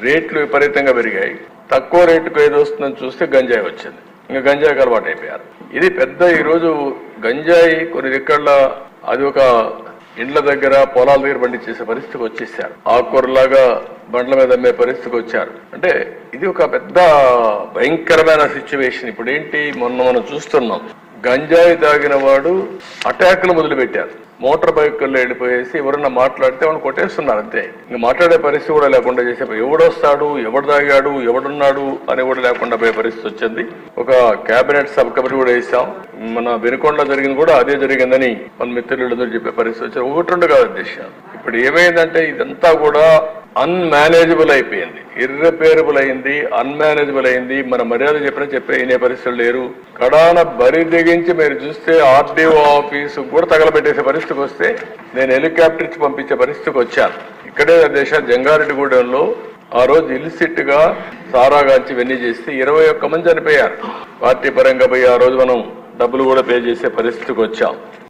రేట్లు విపరీతంగా పెరిగాయి. తక్కువ రేటుకు ఏది వస్తుందని చూస్తే గంజాయి వచ్చింది. ఇంకా గంజాయికి అలవాటు అయిపోయారు. ఇది పెద్ద ఈరోజు గంజాయి కొన్ని దిక్కళ్ళ అది ఒక ఇండ్ల దగ్గర పొలాల దగ్గర పండించేసే పరిస్థితికి వచ్చేసారు. ఆకుకూరలాగా బండ్ల మీద అమ్మే పరిస్థితికి వచ్చారు. అంటే ఇది ఒక పెద్ద భయంకరమైన సిచ్యువేషన్. ఇప్పుడు ఏంటి, మనం చూస్తున్నాం, గంజాయి తాగిన వాడు అటాక్లు మొదలు పెట్టారు. మోటార్ బైకుల్లో వెళ్ళిపోయేసి ఎవరన్నా మాట్లాడితే వాళ్ళు కొట్టేస్తున్నారు అంతే. ఇంకా మాట్లాడే పరిస్థితి కూడా లేకుండా చేసే, ఎవడొస్తాడు, ఎవడు తాగాడు, ఎవడున్నాడు అని కూడా లేకుండా పోయే పరిస్థితి వచ్చింది. ఒక కేబినెట్ సబ్ కమిటీ కూడా వేసాం. మన వెనుకొండలో జరిగింది కూడా అదే జరిగిందని మన మిత్రులతో చెప్పే పరిస్థితి వచ్చారు. ఒకటి రెండు కాదు దేశం. ఇప్పుడు ఏమైందంటే ఇదంతా కూడా అన్మేనేజబుల్ అయిపోయింది, ఇర్రిపేరబుల్ అయింది, అన్మేనేజబుల్ అయింది. మన మర్యాద చెప్పే వినే పరిస్థితులు లేరు. కడాన బరి దిగించి మీరు చూస్తే ఆర్డీఓ ఆఫీసు కూడా తగలబెట్టేసే పరిస్థితికి వస్తే నేను హెలికాప్టర్ ఇచ్చి పంపించే పరిస్థితికి వచ్చాను. ఇక్కడే జంగారెడ్డిగూడెంలో ఆ రోజు ఇల్సిట్ గా సారాగాంచి ఇవన్నీ చేస్తే 21 మంది చనిపోయారు. పార్టీ పరంగా పోయి ఆ రోజు మనం డబ్బులు కూడా పే చేసే పరిస్థితికి వచ్చాం.